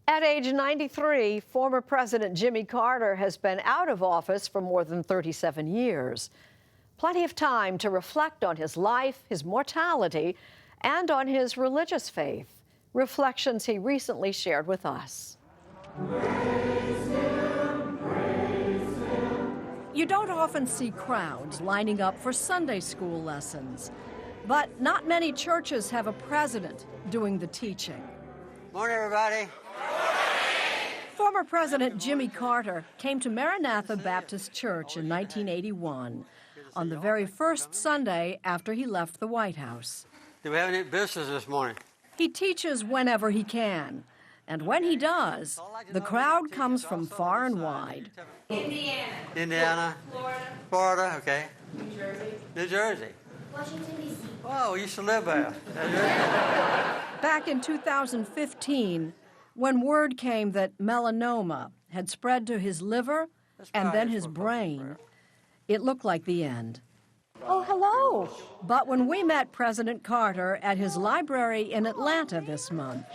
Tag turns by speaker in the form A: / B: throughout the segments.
A: At age 93, former President Jimmy Carter has been out of office for more than 37 years. Plenty of time to reflect on his life, his mortality, and on his religious faith. Reflections he recently shared with us. You don't often see crowds lining up for Sunday school lessons, but not many churches have a president doing the teaching.
B: Morning, everybody.
A: Former President Jimmy Carter came to Maranatha Baptist Church in 1981, on the very first Sunday after he left the White House.
B: Do we have any business this morning?
A: He teaches whenever he can, and when he does, the crowd comes from far and wide.
B: Indiana. Florida, okay. New Jersey.
C: Washington, D.C.
B: Oh, we used to live there.
A: Back in 2015, when word came that melanoma had spread to his liver and then his brain, it looked like the end.
C: Oh, hello.
A: But when we met President Carter at his library in Atlanta this month,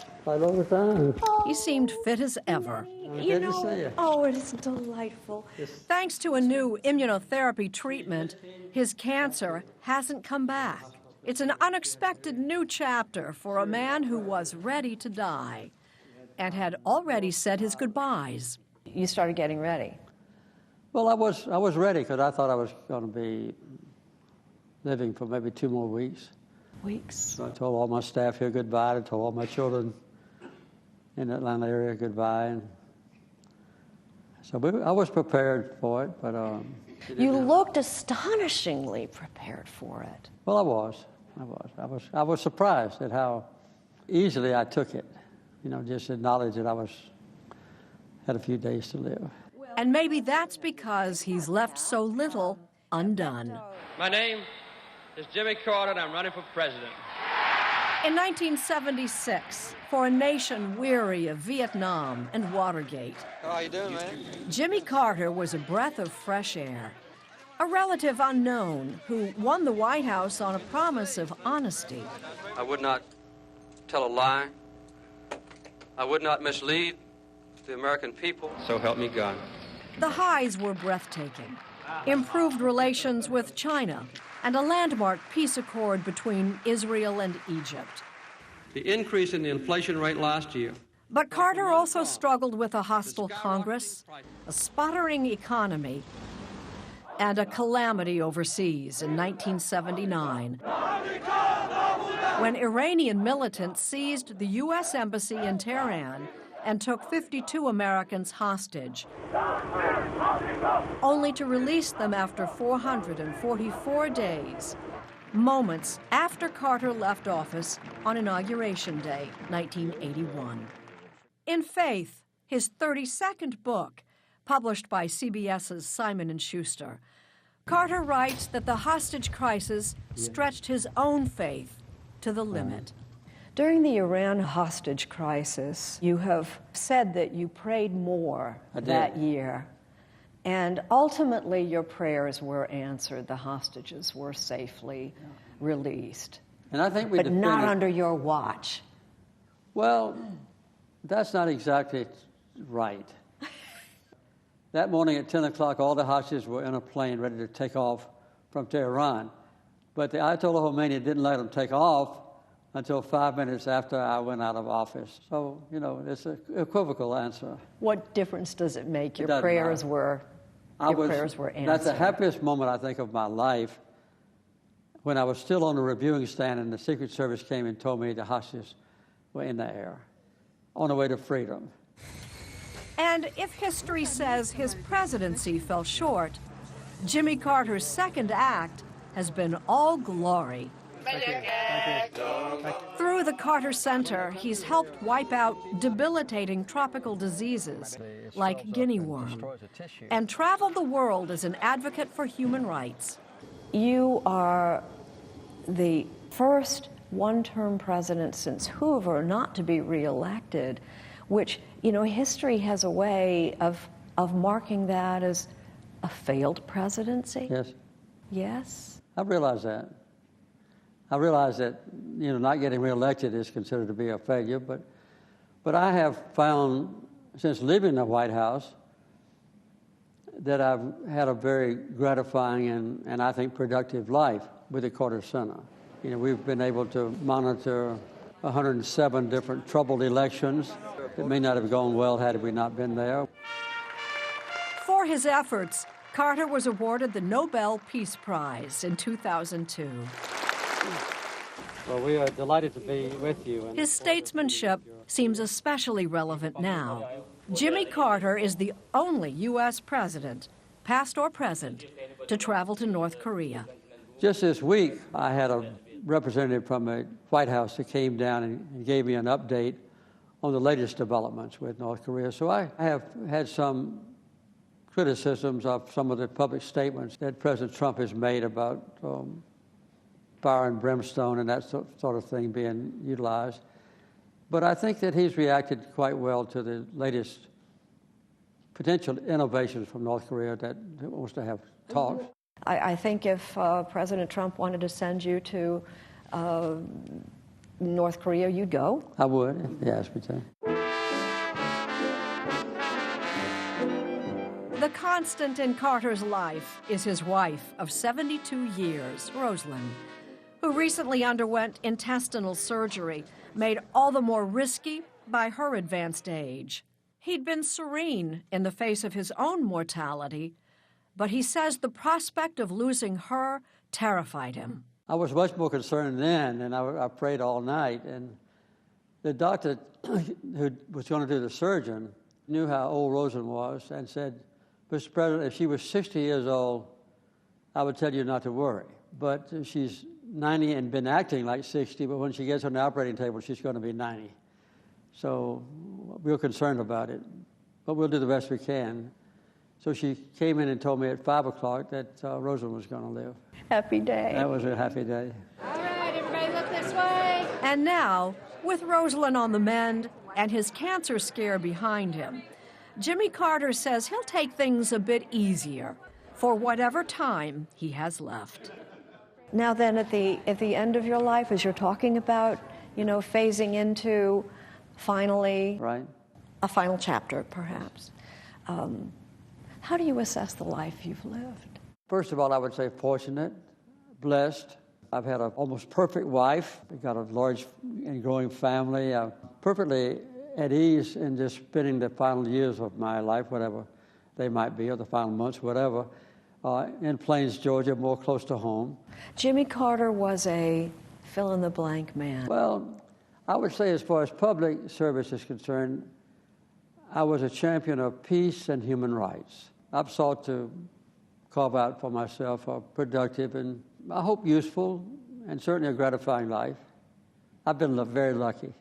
A: he seemed fit as ever.
B: Good to see you.
C: Oh, it is delightful.
A: Thanks to a new immunotherapy treatment, his cancer hasn't come back. It's an unexpected new chapter for a man who was ready to die and had already said his goodbyes. You started getting ready.
B: Well, I was ready because I thought I was going to be living for maybe 2 more weeks. So I told all my staff here goodbye. I told all my children in the Atlanta area goodbye. And so I was prepared for it, but
C: You looked astonishingly prepared for it.
B: well, I was surprised at how easily I took it. You know, just acknowledge that I had a few days to live.
A: And maybe that's because he's left so little undone.
D: My name is Jimmy Carter, and I'm running for president.
A: In 1976, for a nation weary of Vietnam and Watergate,
B: How you doing, man?
A: Jimmy Carter was a breath of fresh air. A relative unknown who won the White House on a promise of honesty.
D: I would not tell a lie. I would not mislead the American people. So help me God.
A: The highs were breathtaking. Improved relations with China and a landmark peace accord between Israel and Egypt.
D: The increase in the inflation rate last year.
A: But Carter also struggled with a hostile Congress, a sputtering economy, and a calamity overseas in 1979, when Iranian militants seized the U.S. Embassy in Tehran and took 52 Americans hostage, only to release them after 444 days, moments after Carter left office on Inauguration Day, 1981. In Faith, his 32nd book, published by CBS's Simon & Schuster, Carter writes that the hostage crisis stretched his own faith to the limit. During the Iran hostage crisis, you have said that you prayed more that year, and ultimately your prayers were answered. The hostages were safely released,
B: And I think we
A: but not under your watch.
B: Well, that's not exactly right. That morning at 10 o'clock, all the hostages were in a plane ready to take off from Tehran. But the Ayatollah Khomeini didn't let them take off until 5 minutes after I went out of office. So, you know, it's an equivocal answer.
A: What difference does it make? Your
B: doesn't
A: prayers
B: matter.
A: were answered.
B: That's the happiest moment, I think, of my life, when I was still on the reviewing stand and the Secret Service came and told me the hostages were in the air, on the way to freedom.
A: And if history says his presidency fell short, Jimmy Carter's second act has been all glory.
B: Thank you. Thank you.
A: Through the Carter Center, he's helped wipe out debilitating tropical diseases like guinea worm and traveled the world as an advocate for human rights. You are the first one-term president since Hoover not to be reelected, which, you know, history has a way of marking that as a failed presidency.
B: Yes.
A: Yes?
B: I realize that. I realize that, you know, not getting reelected is considered to be a failure, but But I have found, since leaving the White House, that I've had a very gratifying and I think productive life with the Carter Center. You know, we've been able to monitor 107 different troubled elections. It may not have gone well had we not been there.
A: For his efforts, Carter was awarded the Nobel Peace Prize in 2002.
B: Well, we are delighted to be with you.
A: His statesmanship seems especially relevant now. Jimmy Carter is the only U.S. president, past or present, to travel to North Korea.
B: Just this week, I had a representative from the White House that came down and gave me an update on the latest developments with North Korea. So I have had some criticisms of some of the public statements that President Trump has made about fire and brimstone and that sort of thing being utilized. But I think that he's reacted quite well to the latest potential innovations from North Korea that wants to have talks.
C: I think if President Trump wanted to send you to North Korea, you'd go?
B: I would, if he asked me to.
A: The constant in Carter's life is his wife of 72 years, Rosalind, who recently underwent intestinal surgery, made all the more risky by her advanced age. He'd been serene in the face of his own mortality, but he says the prospect of losing her terrified him.
B: I was much more concerned then, and I prayed all night. And the doctor who was going to do the surgeon knew how old Rosalind was and said, Mr. President, if she was 60 years old, I would tell you not to worry. But she's 90 and been acting like 60, but when she gets on the operating table, she's going to be 90. So we were concerned about it, but we'll do the best we can. So she came in and told me at 5 o'clock that Rosalind was going to live.
C: Happy day.
B: That was a happy day.
E: All right, everybody look this way.
A: And now, with Rosalind on the mend and his cancer scare behind him, Jimmy Carter says he'll take things a bit easier for whatever time he has left.
C: Now then, at the end of your life, as you're talking about, phasing into finally
B: Right.
C: a final chapter, perhaps, how do you assess the life you've lived?
B: First of all, I would say fortunate, blessed. I've had an almost perfect wife. I've got a large and growing family. I'm perfectly at ease in just spending the final years of my life, whatever they might be, or the final months, whatever, in Plains, Georgia, more close to home.
C: Jimmy Carter was a fill-in-the-blank man.
B: Well, I would say as far as public service is concerned, I was a champion of peace and human rights. I've sought to carve out for myself a productive and, I hope, useful and certainly a gratifying life. I've been very lucky.